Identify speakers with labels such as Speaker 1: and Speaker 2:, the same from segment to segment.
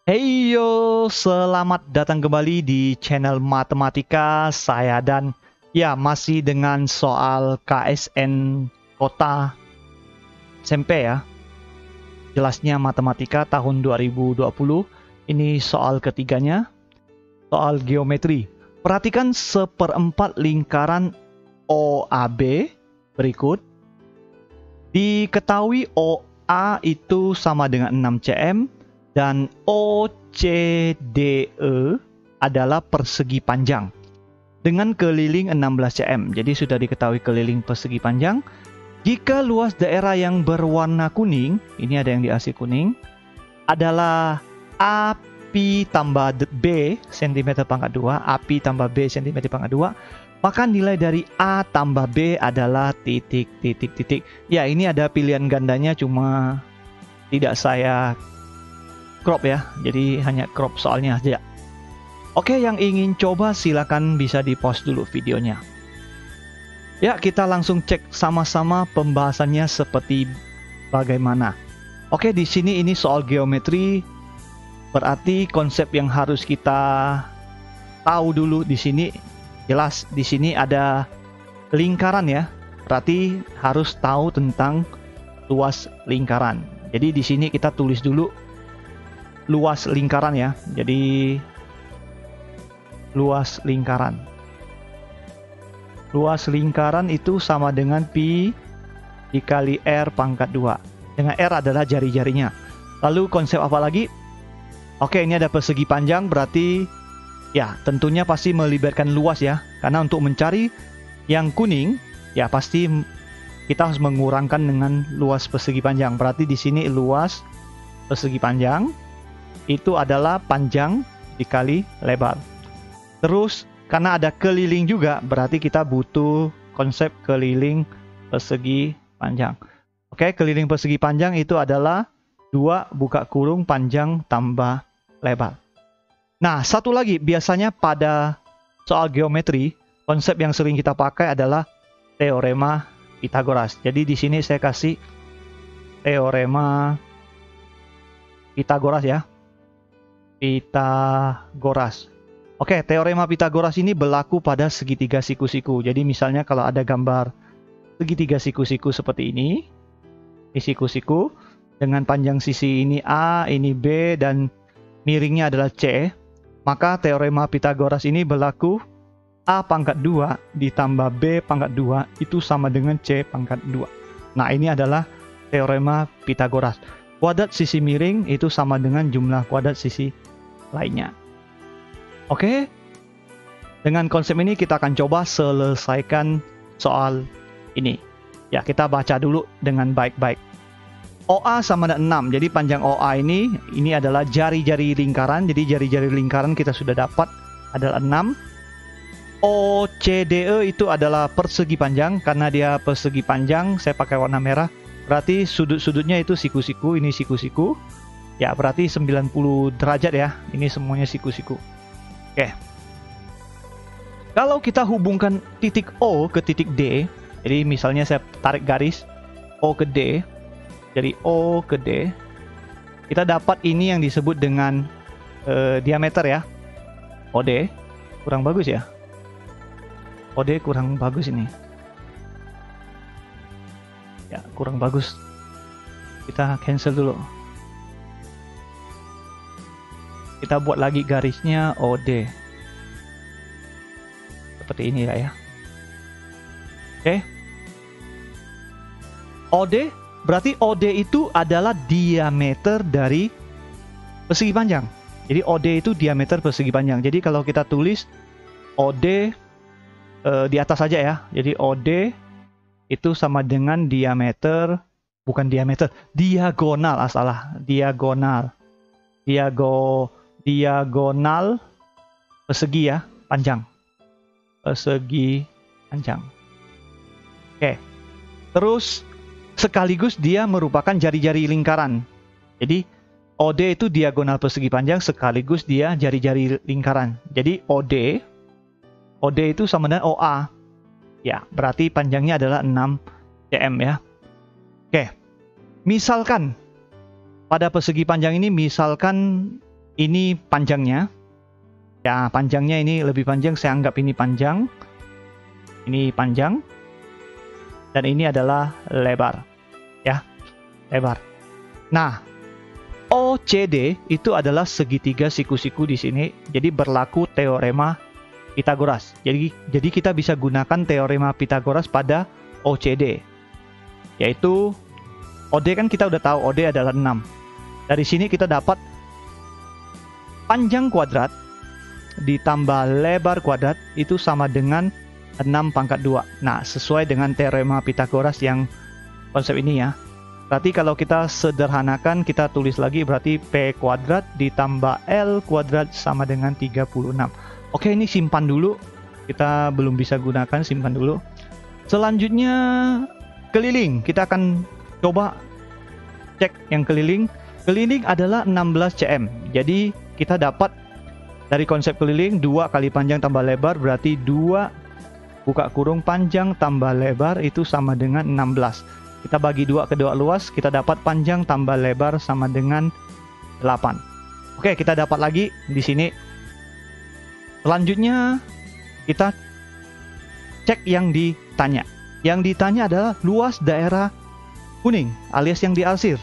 Speaker 1: Hey yo, selamat datang kembali di channel Matematika saya dan ya masih dengan soal KSN Kota SMP ya. Jelasnya Matematika tahun 2020. Ini soal ketiganya, soal geometri. Perhatikan seperempat lingkaran OAB berikut. Diketahui OA itu sama dengan 6 cm. Dan OCDE adalah persegi panjang dengan keliling 16 cm. Jadi sudah diketahui keliling persegi panjang. Jika luas daerah yang berwarna kuning, ini ada yang dikasih kuning, adalah A pi tambah B cm pangkat 2, A pi tambah B cm pangkat 2, maka nilai dari A tambah B adalah titik. Ya, ini ada pilihan gandanya, cuma tidak saya crop ya, jadi hanya crop soalnya aja. Oke, yang ingin coba silakan bisa di pause dulu videonya. Ya, kita langsung cek sama-sama pembahasannya seperti bagaimana. Oke, di sini ini soal geometri, berarti konsep yang harus kita tahu dulu di sini jelas di sini ada lingkaran ya. Berarti harus tahu tentang luas lingkaran. Jadi di sini kita tulis dulu luas lingkaran ya. Jadi luas lingkaran itu sama dengan pi dikali r pangkat 2, dengan r adalah jari-jarinya. Lalu konsep apa lagi? Oke, ini ada persegi panjang, berarti ya tentunya pasti melibatkan luas ya, karena untuk mencari yang kuning ya pasti kita harus mengurangkan dengan luas persegi panjang. Berarti di sini luas persegi panjang itu adalah panjang dikali lebar. Terus karena ada keliling juga, berarti kita butuh konsep keliling persegi panjang. Oke, keliling persegi panjang itu adalah 2 buka kurung panjang tambah lebar. Nah, satu lagi, biasanya pada soal geometri, konsep yang sering kita pakai adalah teorema Pitagoras. Jadi di sini saya kasih teorema Pitagoras ya. Pitagoras. Oke, teorema Pitagoras ini berlaku pada segitiga siku-siku. Jadi misalnya kalau ada gambar segitiga siku-siku seperti ini siku-siku dengan panjang sisi ini A, ini B, dan miringnya adalah C, maka teorema Pitagoras ini berlaku A pangkat 2 ditambah B pangkat 2 itu sama dengan C pangkat 2. Nah, ini adalah teorema Pitagoras. Kuadrat sisi miring itu sama dengan jumlah kuadrat sisi lainnya. Oke, dengan konsep ini kita akan coba selesaikan soal ini. Ya, kita baca dulu dengan baik-baik. OA sama dengan 6, jadi panjang OA ini adalah jari-jari lingkaran. Jadi jari-jari lingkaran kita sudah dapat adalah 6. OCDE itu adalah persegi panjang, karena dia persegi panjang saya pakai warna merah. Berarti sudut-sudutnya itu siku-siku, ini siku-siku. Ya, berarti 90 derajat ya. Ini semuanya siku-siku. Oke. Kalau kita hubungkan titik O ke titik D, jadi misalnya saya tarik garis O ke D, jadi O ke D, kita dapat ini yang disebut dengan diameter ya. OD. Kurang bagus ya. OD kurang bagus ini. Ya, kurang bagus. Kita cancel dulu. Kita buat lagi garisnya OD. Seperti ini ya. Oke. OD, berarti OD itu adalah diameter dari persegi panjang. Jadi OD itu diameter persegi panjang. Jadi kalau kita tulis OD di atas saja ya. Jadi OD itu sama dengan diameter, bukan diameter, diagonal, diagonal persegi ya, panjang. Persegi panjang. Oke. Terus sekaligus dia merupakan jari-jari lingkaran. Jadi OD itu diagonal persegi panjang sekaligus dia jari-jari lingkaran. Jadi OD itu sama dengan OA. Ya, berarti panjangnya adalah 6 cm ya. Oke. Misalkan pada persegi panjang ini, misalkan ini panjangnya. Ya, panjangnya ini lebih panjang, saya anggap ini panjang. Ini panjang. Dan ini adalah lebar. Ya, lebar. Nah, OCD itu adalah segitiga siku-siku di sini. Jadi berlaku teorema Pythagoras. Jadi kita bisa gunakan teorema Pythagoras pada OCD. Yaitu OD kan kita udah tahu OD adalah 6. Dari sini kita dapat panjang kuadrat ditambah lebar kuadrat itu sama dengan 6 pangkat 2. Nah, sesuai dengan teorema Pythagoras yang konsep ini ya. Berarti kalau kita sederhanakan, kita tulis lagi berarti P kuadrat ditambah L kuadrat sama dengan 36. Oke, ini simpan dulu. Kita belum bisa gunakan, simpan dulu. Selanjutnya keliling. Kita akan coba cek yang keliling. Keliling adalah 16 cm. Jadi kita dapat dari konsep keliling 2 kali panjang tambah lebar berarti 2 buka kurung panjang tambah lebar itu sama dengan 16. Kita bagi 2 kedua luas, kita dapat panjang tambah lebar sama dengan 8. Oke, kita dapat lagi di sini. Selanjutnya kita cek yang ditanya. Yang ditanya adalah luas daerah kuning alias yang diarsir.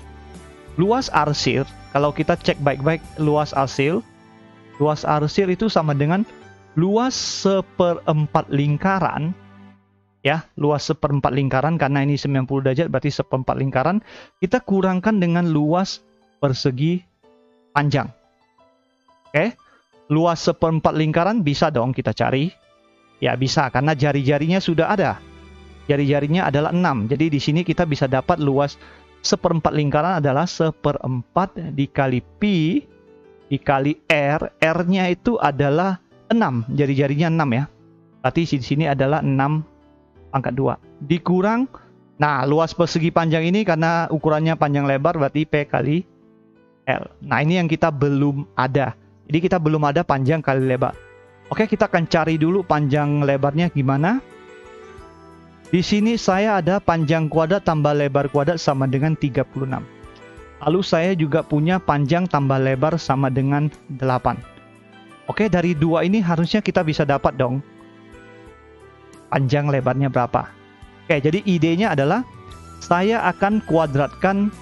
Speaker 1: Luas arsir, kalau kita cek baik-baik luas arsir itu sama dengan luas 1/4 lingkaran. Ya, luas 1/4 lingkaran karena ini 90 derajat berarti 1/4 lingkaran. Kita kurangkan dengan luas persegi panjang. Oke, luas 1/4 lingkaran bisa dong kita cari. Ya bisa karena jari-jarinya sudah ada. Jari-jarinya adalah 6. Jadi di sini kita bisa dapat luas 1/4 lingkaran adalah 1/4 dikali pi dikali r. R-nya itu adalah 6. Jari-jarinya 6 ya. Berarti di sini adalah 6 pangkat 2 dikurang. Nah, luas persegi panjang ini karena ukurannya panjang lebar berarti P kali L. Nah, ini yang kita belum ada. Jadi kita belum ada panjang kali lebar. Oke, kita akan cari dulu panjang lebarnya gimana. Di sini saya ada panjang kuadrat tambah lebar kuadrat sama dengan 36. Lalu saya juga punya panjang tambah lebar sama dengan 8. Oke, dari 2 ini harusnya kita bisa dapat dong panjang lebarnya berapa. Oke, jadi idenya adalah saya akan kuadratkan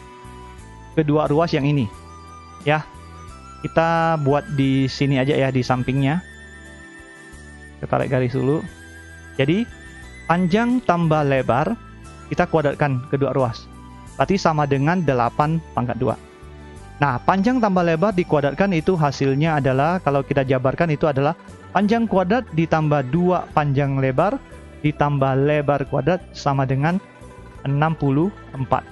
Speaker 1: kedua ruas yang ini. Ya, kita buat di sini aja ya, di sampingnya. Kita tarik garis dulu. Jadi, panjang tambah lebar, kita kuadratkan kedua ruas. Berarti sama dengan 8 pangkat 2. Nah, panjang tambah lebar dikuadratkan itu hasilnya adalah, kalau kita jabarkan itu adalah panjang kuadrat ditambah 2 panjang lebar ditambah lebar kuadrat sama dengan 64.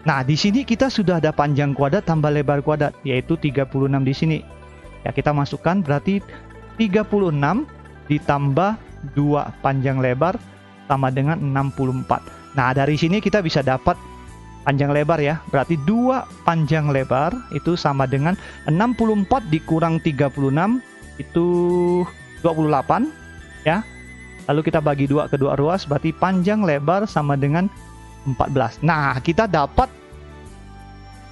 Speaker 1: Nah, di sini kita sudah ada panjang kuadrat tambah lebar kuadrat, yaitu 36 di sini. Ya, kita masukkan berarti 36 ditambah 2 panjang lebar sama dengan 64. Nah, dari sini kita bisa dapat panjang lebar ya. Berarti 2 panjang lebar itu sama dengan 64 dikurang 36 itu 28 ya. Lalu kita bagi 2 kedua ruas berarti panjang lebar sama dengan 14. Nah, kita dapat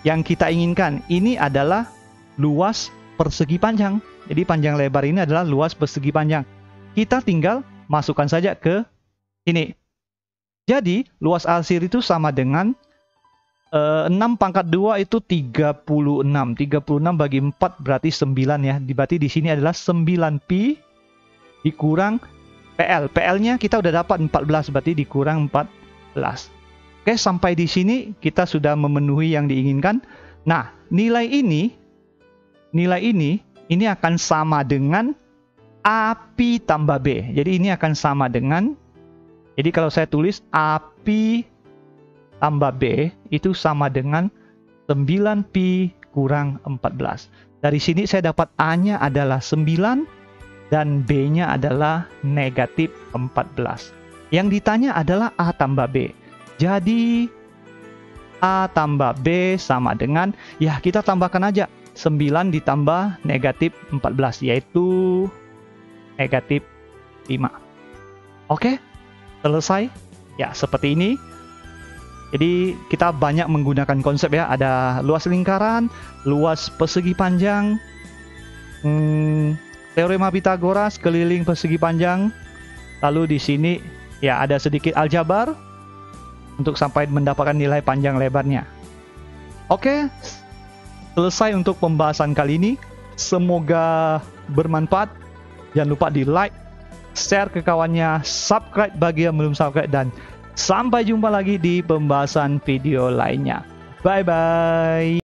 Speaker 1: yang kita inginkan. Ini adalah luas persegi panjang. Jadi panjang lebar ini adalah luas persegi panjang. Kita tinggal masukkan saja ke sini. Jadi luas arsir itu sama dengan 6 pangkat 2 itu 36. 36 bagi 4 berarti 9 ya. Berarti di sini adalah 9pi dikurang PL. PL-nya kita udah dapat 14 berarti dikurang 14. Oke, sampai di sini kita sudah memenuhi yang diinginkan. Nah, nilai ini akan sama dengan AP tambah B. Jadi ini akan sama dengan, jadi kalau saya tulis AP tambah B itu sama dengan 9pi kurang 14. Dari sini saya dapat A-nya adalah 9 dan B-nya adalah negatif 14. Yang ditanya adalah A tambah B. Jadi A tambah B sama dengan, ya kita tambahkan aja 9 ditambah negatif 14 yaitu negatif 5. Oke, selesai. Ya, seperti ini. Jadi kita banyak menggunakan konsep ya, ada luas lingkaran, luas persegi panjang, teorema Pythagoras keliling persegi panjang. Lalu di sini ya ada sedikit aljabar untuk sampai mendapatkan nilai panjang lebarnya. Oke, selesai untuk pembahasan kali ini. Semoga bermanfaat. Jangan lupa di like, share ke kawannya, subscribe bagi yang belum subscribe, dan sampai jumpa lagi di pembahasan video lainnya. Bye-bye.